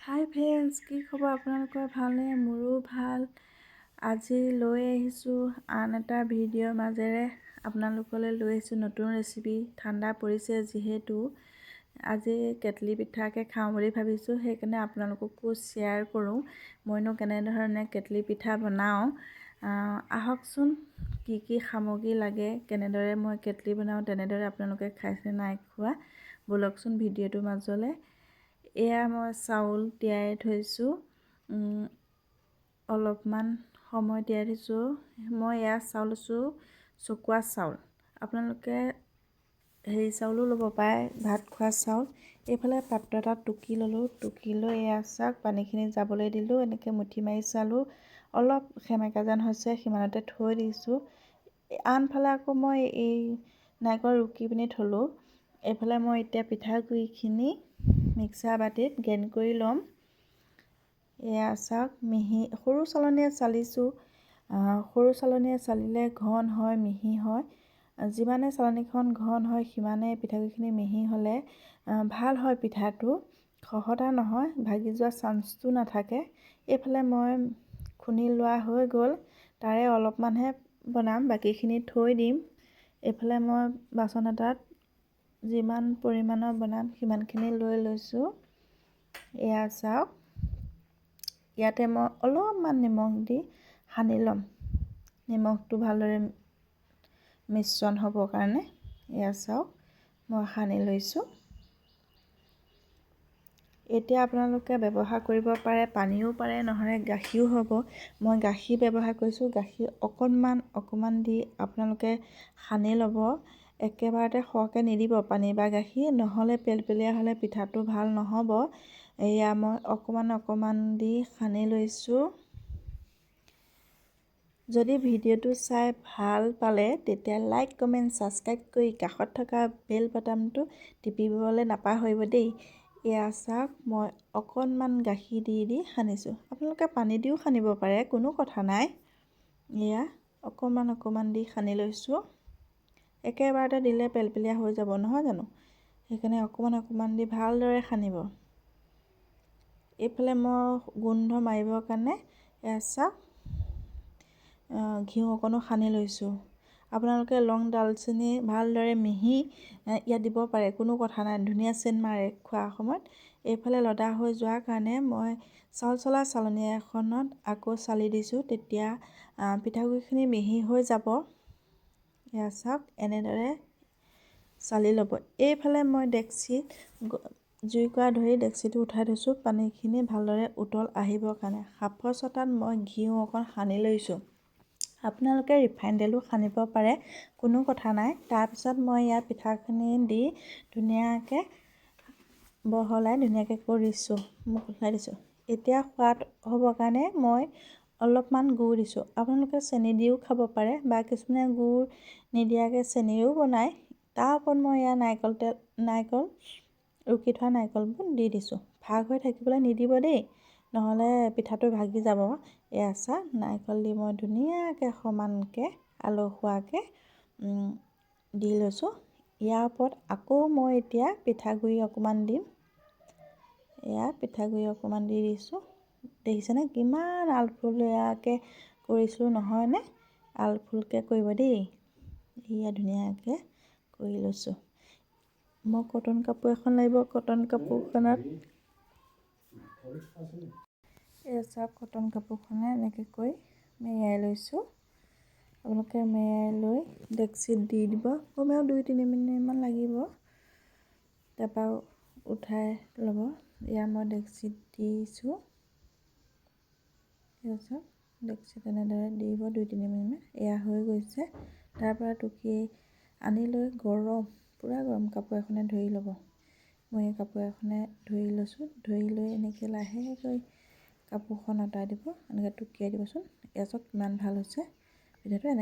হাই friends, কি খবৰ আপোনালোকৰ? ভালনে? মোৰো ভাল। আজি লৈ আহিছোঁ আন এটা ভিডিঅ'ৰ মাজেৰে আপোনালোকলৈ লৈ আহিছোঁ নতুন ৰেচিপি। ঠাণ্ডা পৰিছে যিহেতু আজি কেটলি পিঠাকে খাওঁ বুলি ভাবিছোঁ, সেইকাৰণে আপোনালোককো শ্বেয়াৰ কৰোঁ মইনো কেনেধৰণে কেটলি পিঠা বনাওঁ। আহকচোন কি কি সামগ্ৰী লাগে, কেনেদৰে মই কেটলি বনাওঁ, তেনেদৰে আপোনালোকে খাইছে নাই খোৱা ব'লকচোন ভিডিঅ'টোৰ মাজলৈ। এয়া মই চাউল তিয়াই থৈছোঁ, অলপমান সময় তিয়াই থৈছোঁ। মই এয়া চাউল লৈছোঁ চকুৱা চাউল, আপোনালোকে হেৰি চাউলো ল'ব পাৰে, ভাত খোৱা চাউল। এইফালে পাত্ৰ এটাত টুকি ল'লোঁ, টুকি লৈ এয়া চাওক পানীখিনি যাবলৈ দিলোঁ, এনেকৈ মুঠি মাৰি চালোঁ অলপ সেমেকা যেন হৈছে, সিমানতে থৈ দিছোঁ। আনফালে আকৌ মই এই নাৰিকল ৰুকি পিনি থলোঁ। এইফালে মই এতিয়া পিঠাগুড়িখিনি মিক্সাৰ বাতিত গ্ৰাইণ্ড কৰি ল'ম। এয়া চাওক মিহি সৰু চালনীয়ে চালিছোঁ, সৰু চালনীয়ে চালিলে ঘন হয়, মিহি হয়। যিমানে চালনীখন ঘন হয় সিমানে পিঠাগুড়িখিনি মিহি হ'লে ভাল হয়, পিঠাটো খহটা নহয়, ভাগি যোৱা চান্সটো নাথাকে। এইফালে মই খুন্দি লোৱা হৈ গ'ল, তাৰে অলপমানহে বনাম, বাকীখিনি থৈ দিম। এইফালে মই বাচন এটাত যিমান পৰিমাণৰ বনাম সিমানখিনি লৈ লৈছোঁ। এয়া চাওক, ইয়াতে মই অলপমান নিমখ দি সানি ল'ম, নিমখটো ভালদৰে মিশ্ৰণ হ'বৰ কাৰণে। এয়া চাওক মই সানি লৈছোঁ। এতিয়া আপোনালোকে ব্যৱহাৰ কৰিব পাৰে পানীও পাৰে, নহ'লে গাখীৰো হ'ব। মই গাখীৰ ব্যৱহাৰ কৰিছোঁ। গাখীৰ অকণমান দি আপোনালোকে সানি ল'ব। একেবাৰতে সৰহকৈ নিদিব পানী বা গাখীৰ, নহ'লে পেলপেলীয়া হ'লে পিঠাটো ভাল নহ'ব। এয়া মই অকণমান দি সানি লৈছোঁ। যদি ভিডিঅ'টো চাই ভাল পালে তেতিয়া লাইক, কমেণ্ট, ছাবস্ক্ৰাইব কৰি কাষত থকা বেল বাটনটো টিপিবলৈ নাপাহৰিব দেই। এয়া চাওক মই অকণমান গাখীৰ দি সানিছোঁ, আপোনালোকে পানী দিও সানিব পাৰে, কোনো কথা নাই। এয়া অকণমান দি সানি লৈছোঁ। একেবাৰতে দিলে পেলপেলীয়া হৈ যাব নহয় জানো, সেইকাৰণে অকণমান দি ভালদৰে সানিব। এইফালে মই গোন্ধ মাৰিবৰ কাৰণে এয়া চাওক ঘিউ অকণো সানি লৈছোঁ। আপোনালোকে লং, ডালচেনি ভালদৰে মিহি ইয়াত দিব পাৰে, কোনো কথা নাই, ধুনীয়া চেণ্ট মাৰে খোৱাৰ সময়ত। এইফালে লদা হৈ যোৱাৰ কাৰণে মই চাউল চলা চালনী এখনত আকৌ চালি দিছোঁ, তেতিয়া পিঠাগুড়িখিনি মিহি হৈ যাব। এয়া চাওক এনেদৰে চালি ল'ব। এইফালে মই ডেক্সিত জুইকুৰা ধৰি ডেক্সিটো উঠাই থৈছোঁ, পানীখিনি ভালদৰে উতল আহিবৰ কাৰণে। সাফৰ চটাত মই ঘিউ অকণ সানি লৈছোঁ, আপোনালোকে ৰিফাইন তেলো সানিব পাৰে, কোনো কথা নাই। তাৰপিছত মই ইয়াত পিঠাখিনি দি ধুনীয়াকৈ ধুনীয়াকৈ কৰিছোঁ, মোকলাই দিছোঁ। এতিয়া সোৱাদ হ'বৰ কাৰণে মই অলপমান গুড় দিছোঁ, আপোনালোকে চেনি দিও খাব পাৰে বা কিছুমানে গুড় নিদিয়াকৈ চেনিও বনায়। তাৰ ওপৰত মই ইয়াত নাৰিকল ৰুকি থোৱা নাৰিকলবোৰ দি দিছোঁ। ভাগ হৈ থাকিবলৈ নিদিব দেই, নহ'লে পিঠাটো ভাগি যাব। এয়া চাওক নাৰিকল দি মই ধুনীয়াকৈ সমানকৈ আলসুৱাকৈ দি লৈছোঁ। ইয়াৰ ওপৰত আকৌ মই এতিয়া পিঠাগুড়ি অকণমান দিম। এয়া পিঠাগুড়ি অকণমান দি দিছোঁ, দেখিছেনে কিমান আলফুলীয়াকৈ কৰিছোঁ নহয়নে? আলফুলকৈ কৰিব দেই। এয়া ধুনীয়াকৈ কৰি লৈছোঁ। মই কটন কাপোৰ এখন লাগিব, কটন কাপোৰখনত এই চাওক কটন কাপোৰখনে এনেকৈ কৰি মেৰিয়াই লৈছোঁ। আপোনালোকে মেৰিয়াই লৈ ডেক্সিত দি দিব, কমেও 2-3 মিনিটমান লাগিব, তাৰপৰা উঠাই ল'ব। এয়া মই ডেক্সিত দিছোঁ। এয়া চাওক ডেক্সিত এনেদৰে দিব 2-3 মিনিটমান। এয়া হৈ গৈছে। তাৰপৰা টুকি আনি লৈ পূৰা গৰম কাপোৰ এখনে ধৰি ল'ব। মই এই কাপোৰ এখনে ধৰি লৈছোঁ, ধৰি লৈ এনেকৈ লাহেকৈ কাপোৰখন আঁতৰাই দিব, এনেকৈ টুকিয়াই দিবচোন। এয়া চাওক কিমান ভাল হৈছে পিঠাটো।